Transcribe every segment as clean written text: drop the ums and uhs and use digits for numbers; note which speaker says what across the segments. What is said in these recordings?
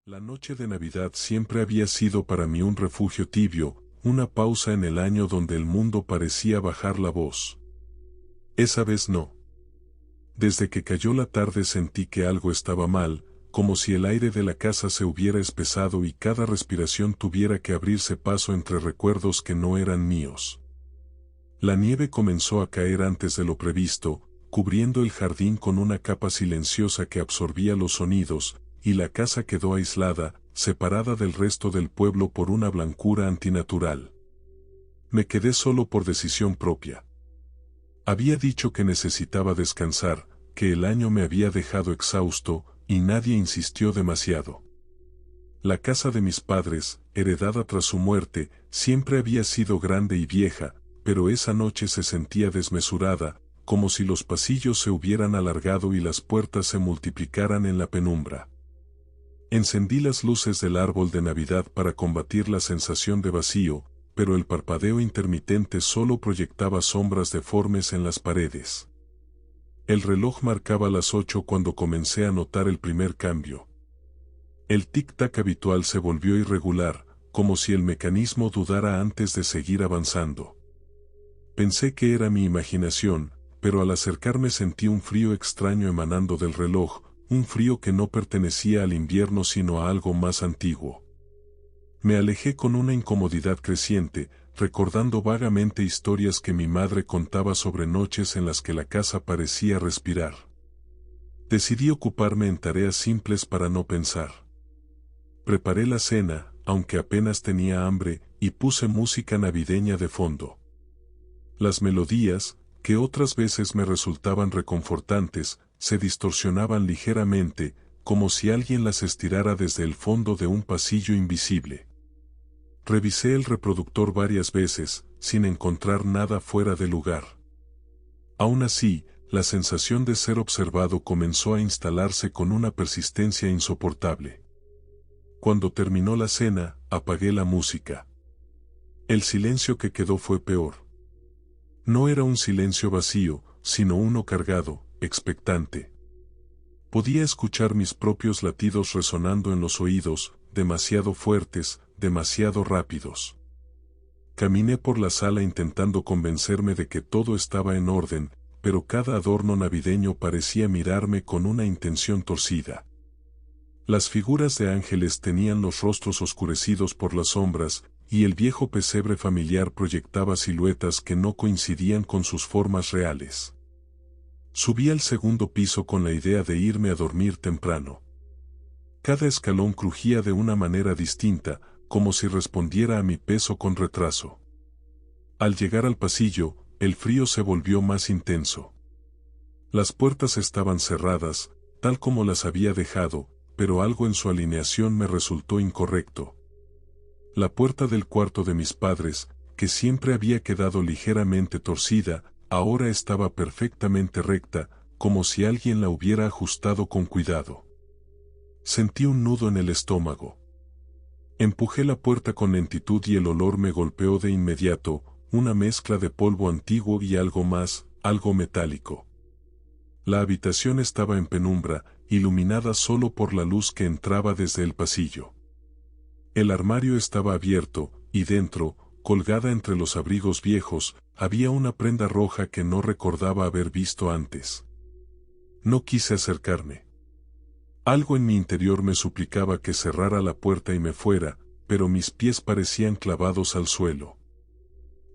Speaker 1: La noche de Navidad siempre había sido para mí un refugio tibio, una pausa en el año donde el mundo parecía bajar la voz. Esa vez no. Desde que cayó la tarde sentí que algo estaba mal, como si el aire de la casa se hubiera espesado y cada respiración tuviera que abrirse paso entre recuerdos que no eran míos. La nieve comenzó a caer antes de lo previsto, cubriendo el jardín con una capa silenciosa que absorbía los sonidos, y la casa quedó aislada, separada del resto del pueblo por una blancura antinatural. Me quedé solo por decisión propia. Había dicho que necesitaba descansar, que el año me había dejado exhausto, y nadie insistió demasiado. La casa de mis padres, heredada tras su muerte, siempre había sido grande y vieja, pero esa noche se sentía desmesurada, como si los pasillos se hubieran alargado y las puertas se multiplicaran en la penumbra. Encendí las luces del árbol de Navidad para combatir la sensación de vacío, pero el parpadeo intermitente solo proyectaba sombras deformes en las paredes. El reloj marcaba las 8 cuando comencé a notar el primer cambio. El tic-tac habitual se volvió irregular, como si el mecanismo dudara antes de seguir avanzando. Pensé que era mi imaginación, pero al acercarme sentí un frío extraño emanando del reloj, un frío que no pertenecía al invierno sino a algo más antiguo. Me alejé con una incomodidad creciente, recordando vagamente historias que mi madre contaba sobre noches en las que la casa parecía respirar. Decidí ocuparme en tareas simples para no pensar. Preparé la cena, aunque apenas tenía hambre, y puse música navideña de fondo. Las melodías, que otras veces me resultaban reconfortantes, se distorsionaban ligeramente, como si alguien las estirara desde el fondo de un pasillo invisible. Revisé el reproductor varias veces, sin encontrar nada fuera de lugar. Aún así, la sensación de ser observado comenzó a instalarse con una persistencia insoportable. Cuando terminó la cena, apagué la música. El silencio que quedó fue peor. No era un silencio vacío, sino uno cargado, expectante. Podía escuchar mis propios latidos resonando en los oídos, demasiado fuertes, demasiado rápidos. Caminé por la sala intentando convencerme de que todo estaba en orden, pero cada adorno navideño parecía mirarme con una intención torcida. Las figuras de ángeles tenían los rostros oscurecidos por las sombras, y el viejo pesebre familiar proyectaba siluetas que no coincidían con sus formas reales. Subí al segundo piso con la idea de irme a dormir temprano. Cada escalón crujía de una manera distinta, como si respondiera a mi peso con retraso. Al llegar al pasillo, el frío se volvió más intenso. Las puertas estaban cerradas, tal como las había dejado, pero algo en su alineación me resultó incorrecto. La puerta del cuarto de mis padres, que siempre había quedado ligeramente torcida, ahora estaba perfectamente recta, como si alguien la hubiera ajustado con cuidado. Sentí un nudo en el estómago. Empujé la puerta con lentitud y el olor me golpeó de inmediato, una mezcla de polvo antiguo y algo más, algo metálico. La habitación estaba en penumbra, iluminada solo por la luz que entraba desde el pasillo. El armario estaba abierto, y dentro, colgada entre los abrigos viejos, había una prenda roja que no recordaba haber visto antes. No quise acercarme. Algo en mi interior me suplicaba que cerrara la puerta y me fuera, pero mis pies parecían clavados al suelo.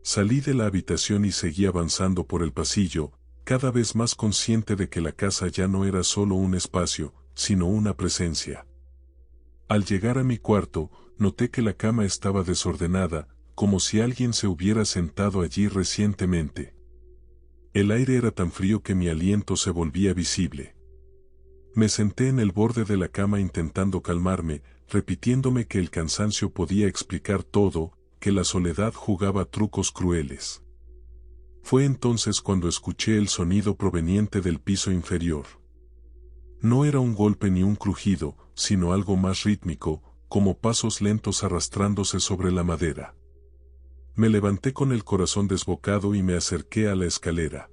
Speaker 1: Salí de la habitación y seguí avanzando por el pasillo, cada vez más consciente de que la casa ya no era solo un espacio, sino una presencia. Al llegar a mi cuarto, noté que la cama estaba desordenada, como si alguien se hubiera sentado allí recientemente. El aire era tan frío que mi aliento se volvía visible. Me senté en el borde de la cama intentando calmarme, repitiéndome que el cansancio podía explicar todo, que la soledad jugaba trucos crueles. Fue entonces cuando escuché el sonido proveniente del piso inferior. No era un golpe ni un crujido, sino algo más rítmico, como pasos lentos arrastrándose sobre la madera. Me levanté con el corazón desbocado y me acerqué a la escalera.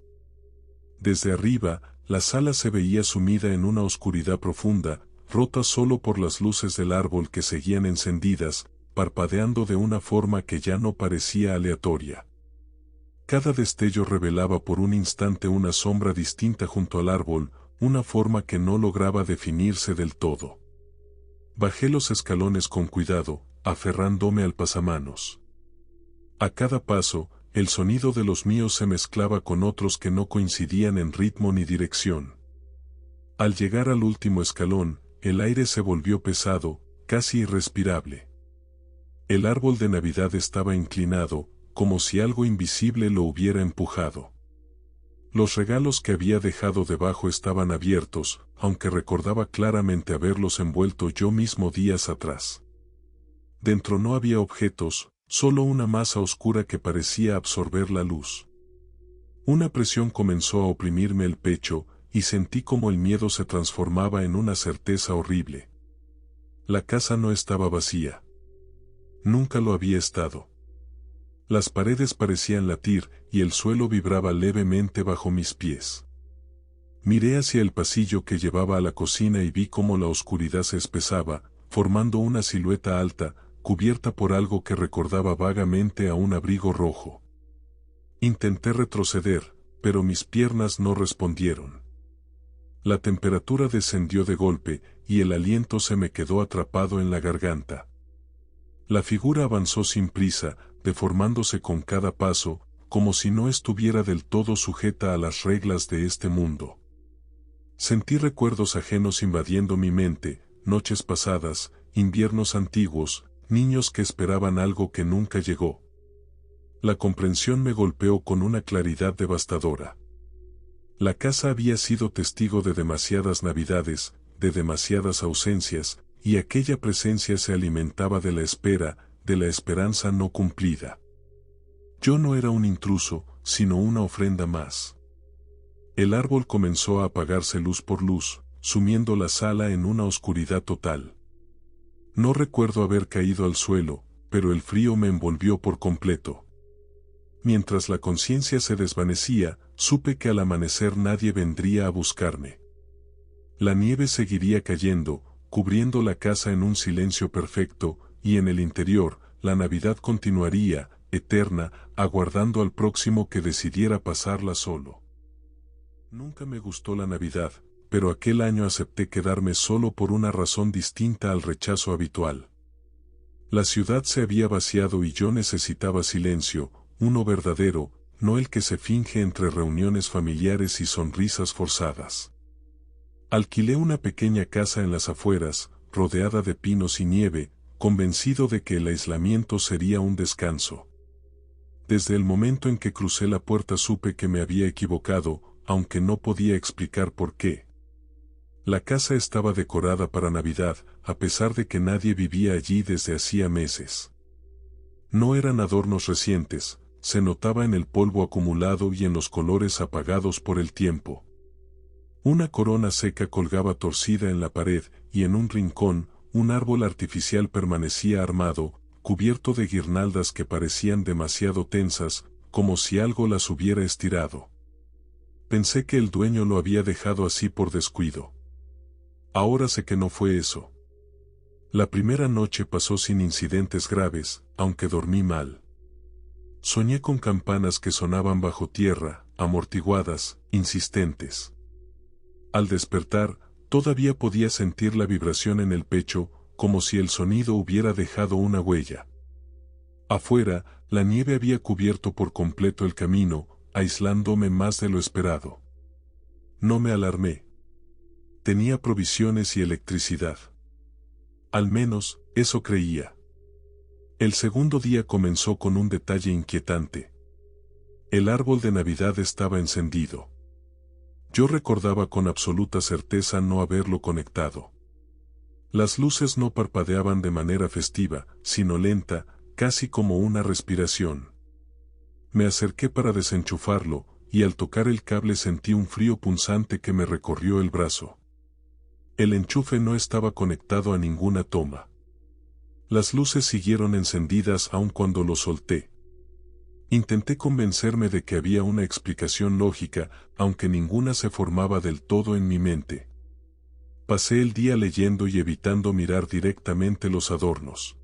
Speaker 1: Desde arriba, la sala se veía sumida en una oscuridad profunda, rota solo por las luces del árbol que seguían encendidas, parpadeando de una forma que ya no parecía aleatoria. Cada destello revelaba por un instante una sombra distinta junto al árbol, una forma que no lograba definirse del todo. Bajé los escalones con cuidado, aferrándome al pasamanos. A cada paso, el sonido de los míos se mezclaba con otros que no coincidían en ritmo ni dirección. Al llegar al último escalón, el aire se volvió pesado, casi irrespirable. El árbol de Navidad estaba inclinado, como si algo invisible lo hubiera empujado. Los regalos que había dejado debajo estaban abiertos, aunque recordaba claramente haberlos envuelto yo mismo días atrás. Dentro no había objetos, solo una masa oscura que parecía absorber la luz. Una presión comenzó a oprimirme el pecho, y sentí como el miedo se transformaba en una certeza horrible. La casa no estaba vacía. Nunca lo había estado. Las paredes parecían latir, y el suelo vibraba levemente bajo mis pies. Miré hacia el pasillo que llevaba a la cocina y vi cómo la oscuridad se espesaba, formando una silueta alta, cubierta por algo que recordaba vagamente a un abrigo rojo. Intenté retroceder, pero mis piernas no respondieron. La temperatura descendió de golpe, y el aliento se me quedó atrapado en la garganta. La figura avanzó sin prisa, deformándose con cada paso, como si no estuviera del todo sujeta a las reglas de este mundo. Sentí recuerdos ajenos invadiendo mi mente, noches pasadas, inviernos antiguos, niños que esperaban algo que nunca llegó. La comprensión me golpeó con una claridad devastadora. La casa había sido testigo de demasiadas navidades, de demasiadas ausencias, y aquella presencia se alimentaba de la espera, de la esperanza no cumplida. Yo no era un intruso, sino una ofrenda más. El árbol comenzó a apagarse luz por luz, sumiendo la sala en una oscuridad total. No recuerdo haber caído al suelo, pero el frío me envolvió por completo. Mientras la conciencia se desvanecía, supe que al amanecer nadie vendría a buscarme. La nieve seguiría cayendo, cubriendo la casa en un silencio perfecto, y en el interior, la Navidad continuaría, eterna, aguardando al próximo que decidiera pasarla solo. Nunca me gustó la Navidad, pero aquel año acepté quedarme solo por una razón distinta al rechazo habitual. La ciudad se había vaciado y yo necesitaba silencio, uno verdadero, no el que se finge entre reuniones familiares y sonrisas forzadas. Alquilé una pequeña casa en las afueras, rodeada de pinos y nieve, convencido de que el aislamiento sería un descanso. Desde el momento en que crucé la puerta supe que me había equivocado, aunque no podía explicar por qué. La casa estaba decorada para Navidad, a pesar de que nadie vivía allí desde hacía meses. No eran adornos recientes, se notaba en el polvo acumulado y en los colores apagados por el tiempo. Una corona seca colgaba torcida en la pared, y en un rincón, un árbol artificial permanecía armado, cubierto de guirnaldas que parecían demasiado tensas, como si algo las hubiera estirado. Pensé que el dueño lo había dejado así por descuido. Ahora sé que no fue eso. La primera noche pasó sin incidentes graves, aunque dormí mal. Soñé con campanas que sonaban bajo tierra, amortiguadas, insistentes. Al despertar, todavía podía sentir la vibración en el pecho, como si el sonido hubiera dejado una huella. Afuera, la nieve había cubierto por completo el camino, aislándome más de lo esperado. No me alarmé. Tenía provisiones y electricidad. Al menos, eso creía. El segundo día comenzó con un detalle inquietante. El árbol de Navidad estaba encendido. Yo recordaba con absoluta certeza no haberlo conectado. Las luces no parpadeaban de manera festiva, sino lenta, casi como una respiración. Me acerqué para desenchufarlo, y al tocar el cable sentí un frío punzante que me recorrió el brazo. El enchufe no estaba conectado a ninguna toma. Las luces siguieron encendidas aun cuando lo solté. Intenté convencerme de que había una explicación lógica, aunque ninguna se formaba del todo en mi mente. Pasé el día leyendo y evitando mirar directamente los adornos.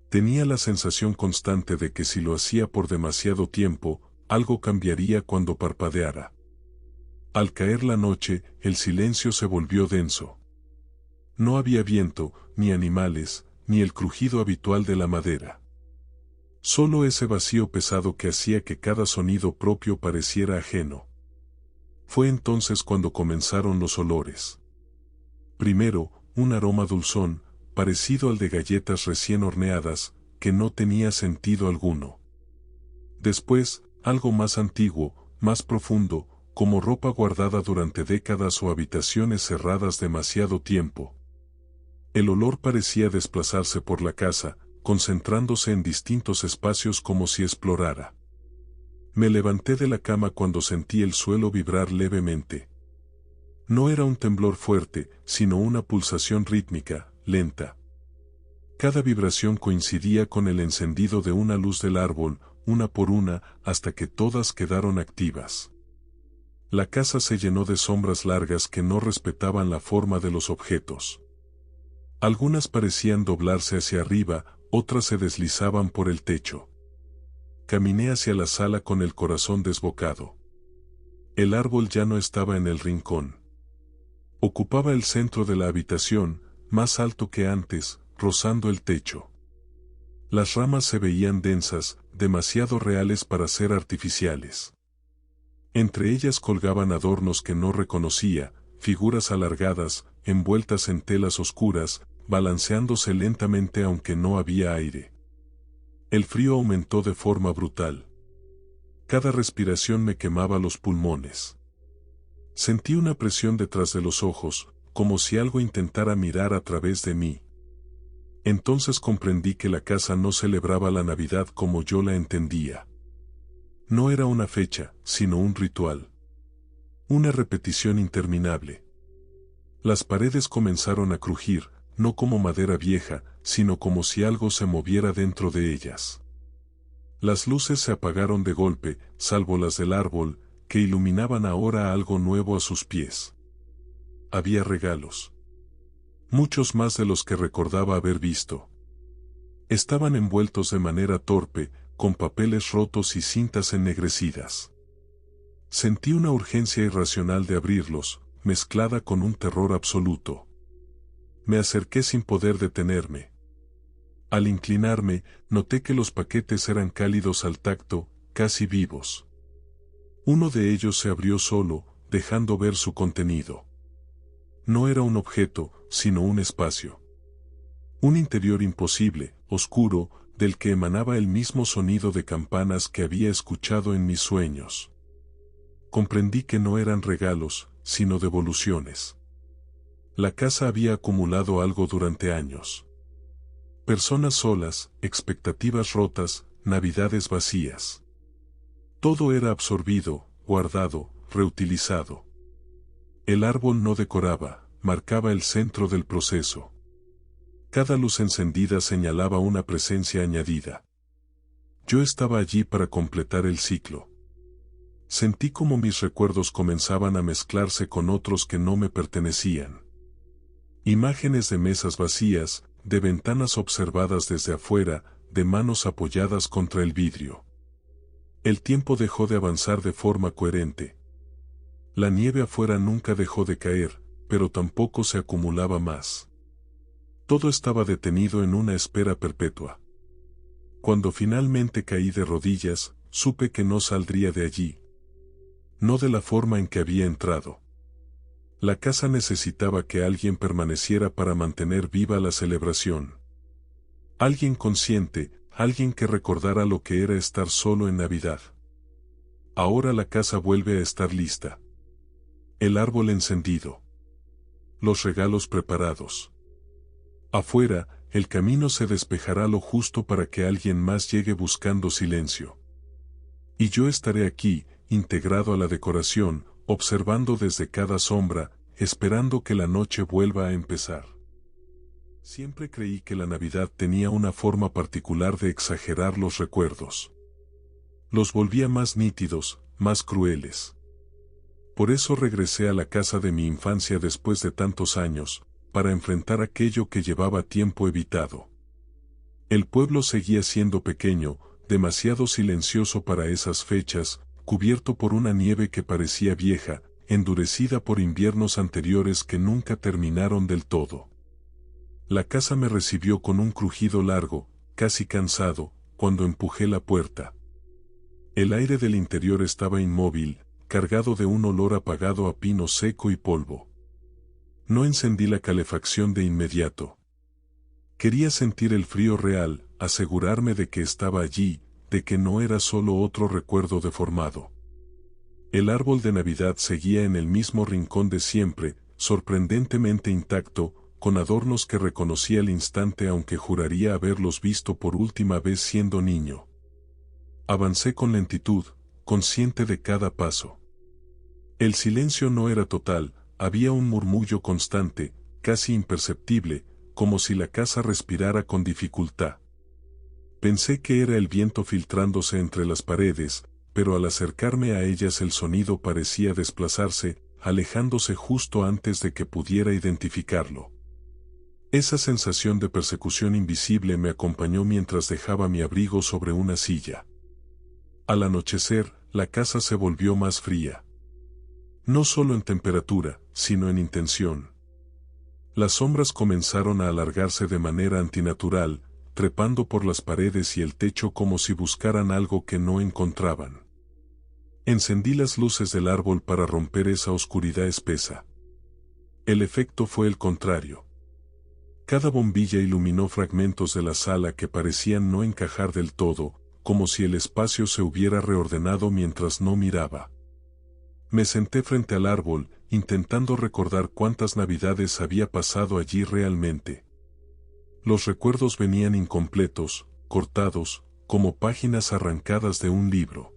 Speaker 1: Tenía la sensación constante de que si lo hacía por demasiado tiempo, algo cambiaría cuando parpadeara. Al caer la noche, el silencio se volvió denso. No había viento, ni animales, ni el crujido habitual de la madera. Solo ese vacío pesado que hacía que cada sonido propio pareciera ajeno. Fue entonces cuando comenzaron los olores. Primero, un aroma dulzón, parecido al de galletas recién horneadas, que no tenía sentido alguno. Después, algo más antiguo, más profundo, como ropa guardada durante décadas o habitaciones cerradas demasiado tiempo. El olor parecía desplazarse por la casa, concentrándose en distintos espacios como si explorara. Me levanté de la cama cuando sentí el suelo vibrar levemente. No era un temblor fuerte, sino una pulsación rítmica, lenta. Cada vibración coincidía con el encendido de una luz del árbol, una por una, hasta que todas quedaron activas. La casa se llenó de sombras largas que no respetaban la forma de los objetos. Algunas parecían doblarse hacia arriba, otras se deslizaban por el techo. Caminé hacia la sala con el corazón desbocado. El árbol ya no estaba en el rincón. Ocupaba el centro de la habitación, más alto que antes, rozando el techo. Las ramas se veían densas, demasiado reales para ser artificiales. Entre ellas colgaban adornos que no reconocía, figuras alargadas, envueltas en telas oscuras, balanceándose lentamente aunque no había aire. El frío aumentó de forma brutal. Cada respiración me quemaba los pulmones. Sentí una presión detrás de los ojos, como si algo intentara mirar a través de mí. Entonces comprendí que la casa no celebraba la Navidad como yo la entendía. No era una fecha, sino un ritual. Una repetición interminable. Las paredes comenzaron a crujir, no como madera vieja, sino como si algo se moviera dentro de ellas. Las luces se apagaron de golpe, salvo las del árbol, que iluminaban ahora algo nuevo a sus pies. Había regalos. Muchos más de los que recordaba haber visto. Estaban envueltos de manera torpe, con papeles rotos y cintas ennegrecidas. Sentí una urgencia irracional de abrirlos, mezclada con un terror absoluto. Me acerqué sin poder detenerme. Al inclinarme, noté que los paquetes eran cálidos al tacto, casi vivos. Uno de ellos se abrió solo, dejando ver su contenido. No era un objeto, sino un espacio. Un interior imposible, oscuro, del que emanaba el mismo sonido de campanas que había escuchado en mis sueños. Comprendí que no eran regalos, sino devoluciones. La casa había acumulado algo durante años. Personas solas, expectativas rotas, navidades vacías. Todo era absorbido, guardado, reutilizado. El árbol no decoraba, marcaba el centro del proceso. Cada luz encendida señalaba una presencia añadida. Yo estaba allí para completar el ciclo. Sentí como mis recuerdos comenzaban a mezclarse con otros que no me pertenecían. Imágenes de mesas vacías, de ventanas observadas desde afuera, de manos apoyadas contra el vidrio. El tiempo dejó de avanzar de forma coherente. La nieve afuera nunca dejó de caer, pero tampoco se acumulaba más. Todo estaba detenido en una espera perpetua. Cuando finalmente caí de rodillas, supe que no saldría de allí. No de la forma en que había entrado. La casa necesitaba que alguien permaneciera para mantener viva la celebración. Alguien consciente, alguien que recordara lo que era estar solo en Navidad. Ahora la casa vuelve a estar lista. El árbol encendido. Los regalos preparados. Afuera, el camino se despejará lo justo para que alguien más llegue buscando silencio. Y yo estaré aquí, integrado a la decoración, observando desde cada sombra, esperando que la noche vuelva a empezar. Siempre creí que la Navidad tenía una forma particular de exagerar los recuerdos. Los volvía más nítidos, más crueles. Por eso regresé a la casa de mi infancia después de tantos años, para enfrentar aquello que llevaba tiempo evitado. El pueblo seguía siendo pequeño, demasiado silencioso para esas fechas, cubierto por una nieve que parecía vieja, endurecida por inviernos anteriores que nunca terminaron del todo. La casa me recibió con un crujido largo, casi cansado, cuando empujé la puerta. El aire del interior estaba inmóvil, cargado de un olor apagado a pino seco y polvo. No encendí la calefacción de inmediato. Quería sentir el frío real, asegurarme de que estaba allí, de que no era solo otro recuerdo deformado. El árbol de Navidad seguía en el mismo rincón de siempre, sorprendentemente intacto, con adornos que reconocí al instante aunque juraría haberlos visto por última vez siendo niño. Avancé con lentitud, consciente de cada paso. El silencio no era total, había un murmullo constante, casi imperceptible, como si la casa respirara con dificultad. Pensé que era el viento filtrándose entre las paredes, pero al acercarme a ellas el sonido parecía desplazarse, alejándose justo antes de que pudiera identificarlo. Esa sensación de persecución invisible me acompañó mientras dejaba mi abrigo sobre una silla. Al anochecer, la casa se volvió más fría. No solo en temperatura, sino en intención. Las sombras comenzaron a alargarse de manera antinatural, trepando por las paredes y el techo como si buscaran algo que no encontraban. Encendí las luces del árbol para romper esa oscuridad espesa. El efecto fue el contrario. Cada bombilla iluminó fragmentos de la sala que parecían no encajar del todo, como si el espacio se hubiera reordenado mientras no miraba. Me senté frente al árbol, intentando recordar cuántas navidades había pasado allí realmente. Los recuerdos venían incompletos, cortados, como páginas arrancadas de un libro.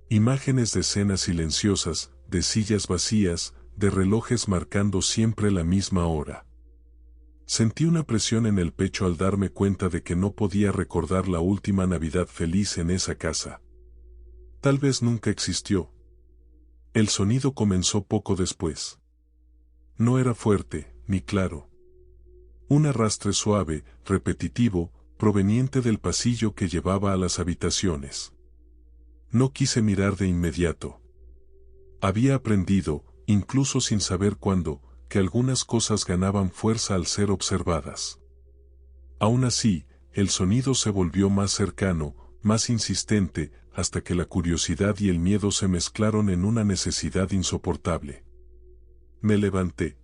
Speaker 1: Imágenes de escenas silenciosas, de sillas vacías, de relojes marcando siempre la misma hora. Sentí una presión en el pecho al darme cuenta de que no podía recordar la última Navidad feliz en esa casa. Tal vez nunca existió. El sonido comenzó poco después. No era fuerte, ni claro. Un arrastre suave, repetitivo, proveniente del pasillo que llevaba a las habitaciones. No quise mirar de inmediato. Había aprendido, incluso sin saber cuándo, que algunas cosas ganaban fuerza al ser observadas. Aún así, el sonido se volvió más cercano, más insistente, hasta que la curiosidad y el miedo se mezclaron en una necesidad insoportable. Me levanté.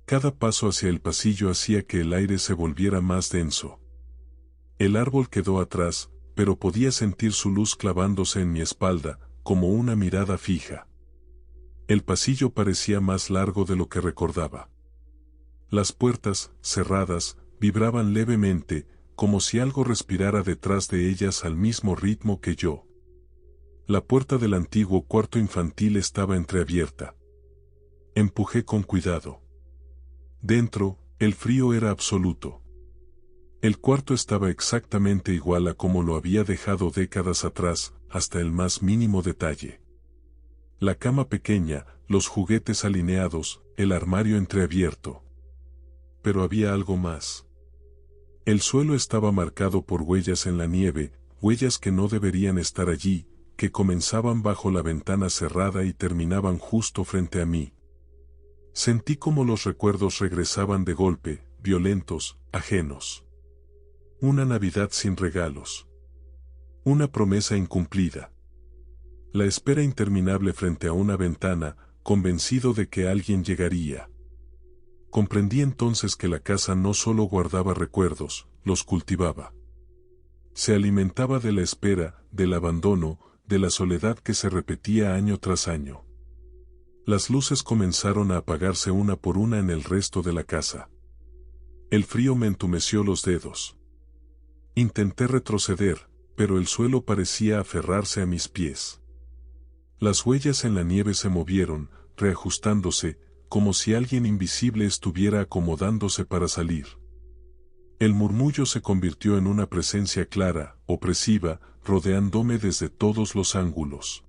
Speaker 1: Cada paso hacia el pasillo hacía que el aire se volviera más denso. El árbol quedó atrás, pero podía sentir su luz clavándose en mi espalda, como una mirada fija. El pasillo parecía más largo de lo que recordaba. Las puertas, cerradas, vibraban levemente, como si algo respirara detrás de ellas al mismo ritmo que yo. La puerta del antiguo cuarto infantil estaba entreabierta. Empujé con cuidado. Dentro, el frío era absoluto. El cuarto estaba exactamente igual a como lo había dejado décadas atrás, hasta el más mínimo detalle. La cama pequeña, los juguetes alineados, el armario entreabierto. Pero había algo más. El suelo estaba marcado por huellas en la nieve, huellas que no deberían estar allí, que comenzaban bajo la ventana cerrada y terminaban justo frente a mí. Sentí como los recuerdos regresaban de golpe, violentos, ajenos. Una Navidad sin regalos. Una promesa incumplida. La espera interminable frente a una ventana, convencido de que alguien llegaría. Comprendí entonces que la casa no solo guardaba recuerdos, los cultivaba. Se alimentaba de la espera, del abandono, de la soledad que se repetía año tras año. Las luces comenzaron a apagarse una por una en el resto de la casa. El frío me entumeció los dedos. Intenté retroceder, pero el suelo parecía aferrarse a mis pies. Las huellas en la nieve se movieron, reajustándose, como si alguien invisible estuviera acomodándose para salir. El murmullo se convirtió en una presencia clara, opresiva, rodeándome desde todos los ángulos.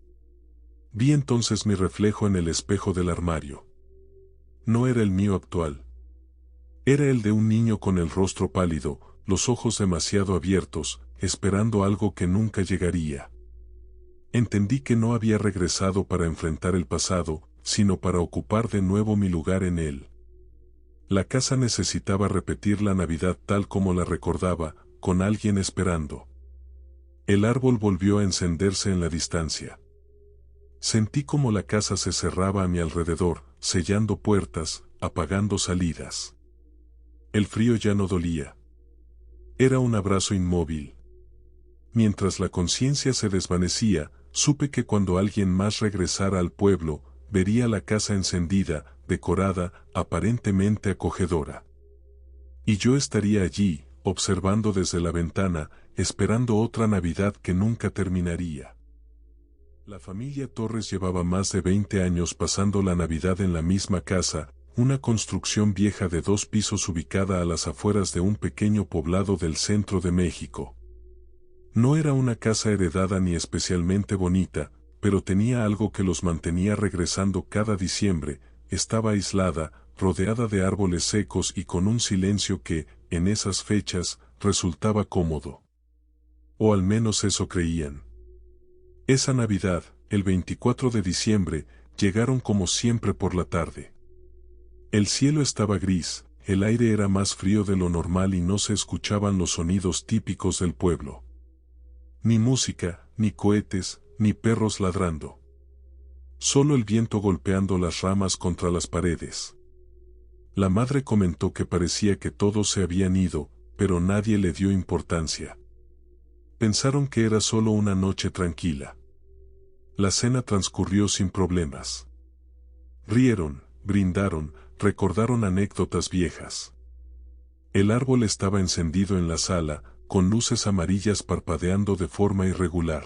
Speaker 1: Vi entonces mi reflejo en el espejo del armario. No era el mío actual. Era el de un niño con el rostro pálido, los ojos demasiado abiertos, esperando algo que nunca llegaría. Entendí que no había regresado para enfrentar el pasado, sino para ocupar de nuevo mi lugar en él. La casa necesitaba repetir la Navidad tal como la recordaba, con alguien esperando. El árbol volvió a encenderse en la distancia. Sentí como la casa se cerraba a mi alrededor, sellando puertas, apagando salidas. El frío ya no dolía. Era un abrazo inmóvil. Mientras la conciencia se desvanecía, supe que cuando alguien más regresara al pueblo, vería la casa encendida, decorada, aparentemente acogedora. Y yo estaría allí, observando desde la ventana, esperando otra Navidad que nunca terminaría. La familia Torres llevaba más de 20 años pasando la Navidad en la misma casa, una construcción vieja de 2 pisos ubicada a las afueras de un pequeño poblado del centro de México. No era una casa heredada ni especialmente bonita, pero tenía algo que los mantenía regresando cada diciembre. Estaba aislada, rodeada de árboles secos y con un silencio que, en esas fechas, resultaba cómodo. O al menos eso creían. Esa Navidad, el 24 de diciembre, llegaron como siempre por la tarde. El cielo estaba gris, el aire era más frío de lo normal y no se escuchaban los sonidos típicos del pueblo. Ni música, ni cohetes, ni perros ladrando. Solo el viento golpeando las ramas contra las paredes. La madre comentó que parecía que todos se habían ido, pero nadie le dio importancia. Pensaron que era solo una noche tranquila. La cena transcurrió sin problemas. Rieron, brindaron, recordaron anécdotas viejas. El árbol estaba encendido en la sala, con luces amarillas parpadeando de forma irregular.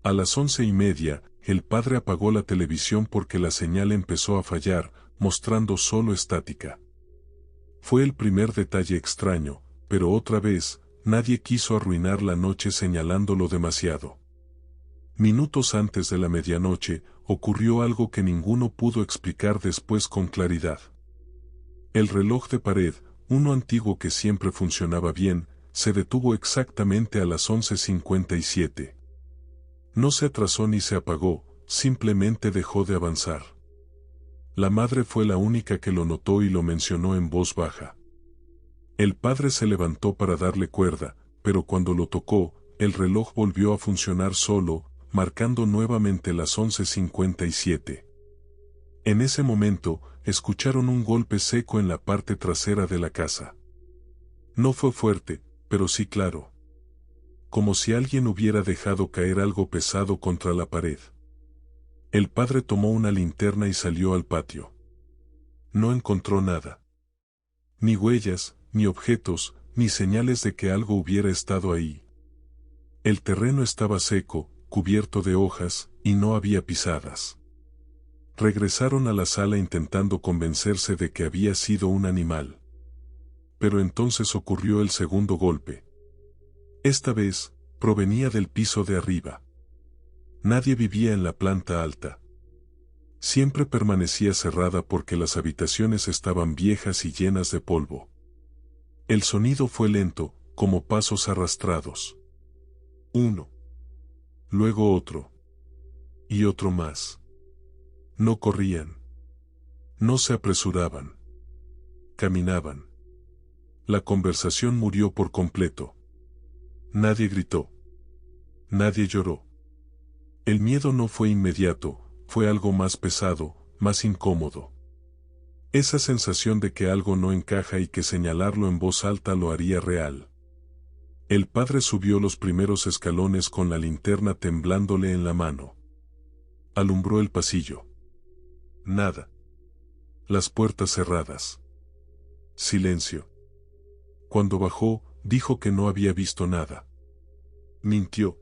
Speaker 1: A las 11:30, el padre apagó la televisión porque la señal empezó a fallar, mostrando solo estática. Fue el primer detalle extraño, pero otra vez, nadie quiso arruinar la noche señalándolo demasiado. Minutos antes de la medianoche, ocurrió algo que ninguno pudo explicar después con claridad. El reloj de pared, uno antiguo que siempre funcionaba bien, se detuvo exactamente a las 11:57. No se atrasó ni se apagó, simplemente dejó de avanzar. La madre fue la única que lo notó y lo mencionó en voz baja. El padre se levantó para darle cuerda, pero cuando lo tocó, el reloj volvió a funcionar solo, marcando nuevamente las 11:57. En ese momento, escucharon un golpe seco en la parte trasera de la casa. No fue fuerte, pero sí claro. Como si alguien hubiera dejado caer algo pesado contra la pared. El padre tomó una linterna y salió al patio. No encontró nada. Ni huellas, ni objetos, ni señales de que algo hubiera estado ahí. El terreno estaba seco, cubierto de hojas, y no había pisadas. Regresaron a la sala intentando convencerse de que había sido un animal. Pero entonces ocurrió el segundo golpe. Esta vez, provenía del piso de arriba. Nadie vivía en la planta alta. Siempre permanecía cerrada porque las habitaciones estaban viejas y llenas de polvo. El sonido fue lento, como pasos arrastrados. Uno. Luego otro. Y otro más. No corrían. No se apresuraban. Caminaban. La conversación murió por completo. Nadie gritó. Nadie lloró. El miedo no fue inmediato, fue algo más pesado, más incómodo. Esa sensación de que algo no encaja y que señalarlo en voz alta lo haría real. El padre subió los primeros escalones con la linterna temblándole en la mano. Alumbró el pasillo. Nada. Las puertas cerradas. Silencio. Cuando bajó, dijo que no había visto nada. Mintió.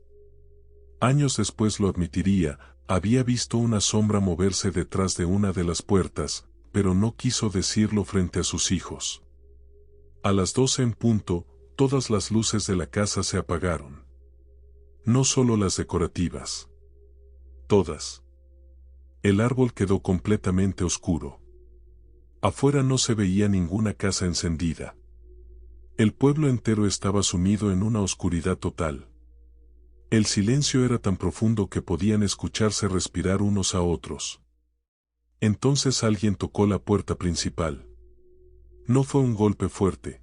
Speaker 1: Años después lo admitiría, había visto una sombra moverse detrás de una de las puertas, pero no quiso decirlo frente a sus hijos. A las 12 en punto, todas las luces de la casa se apagaron. No solo las decorativas. Todas. El árbol quedó completamente oscuro. Afuera no se veía ninguna casa encendida. El pueblo entero estaba sumido en una oscuridad total. El silencio era tan profundo que podían escucharse respirar unos a otros. Entonces alguien tocó la puerta principal. No fue un golpe fuerte.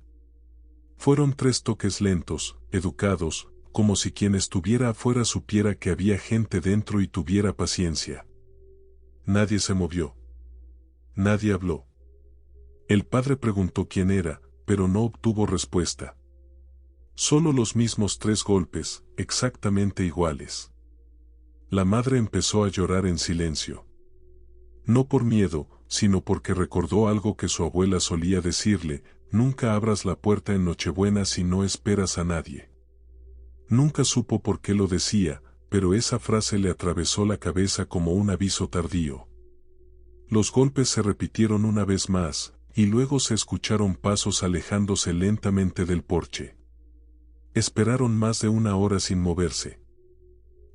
Speaker 1: Fueron 3 toques lentos, educados, como si quien estuviera afuera supiera que había gente dentro y tuviera paciencia. Nadie se movió. Nadie habló. El padre preguntó quién era, pero no obtuvo respuesta. Solo los mismos 3 golpes, exactamente iguales. La madre empezó a llorar en silencio. No por miedo, sino porque recordó algo que su abuela solía decirle: nunca abras la puerta en Nochebuena si no esperas a nadie. Nunca supo por qué lo decía, pero esa frase le atravesó la cabeza como un aviso tardío. Los golpes se repitieron una vez más, y luego se escucharon pasos alejándose lentamente del porche. Esperaron más de 1 hora sin moverse.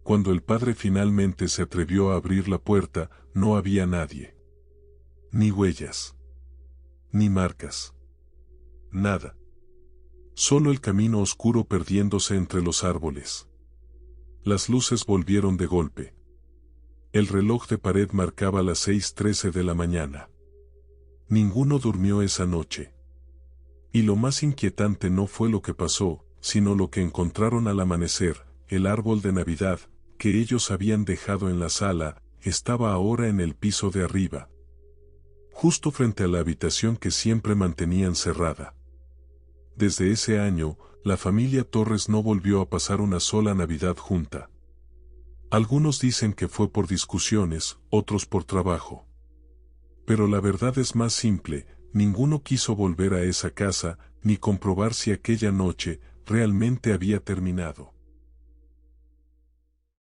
Speaker 1: Cuando el padre finalmente se atrevió a abrir la puerta, no había nadie. Ni huellas. Ni marcas. Nada. Solo el camino oscuro perdiéndose entre los árboles. Las luces volvieron de golpe. El reloj de pared marcaba las 6:13 de la mañana. Ninguno durmió esa noche. Y lo más inquietante no fue lo que pasó, sino lo que encontraron al amanecer. El árbol de Navidad, que ellos habían dejado en la sala, estaba ahora en el piso de arriba, justo frente a la habitación que siempre mantenían cerrada. Desde ese año, la familia Torres no volvió a pasar una sola Navidad junta. Algunos dicen que fue por discusiones, otros por trabajo. Pero la verdad es más simple: ninguno quiso volver a esa casa, ni comprobar si aquella noche realmente había terminado.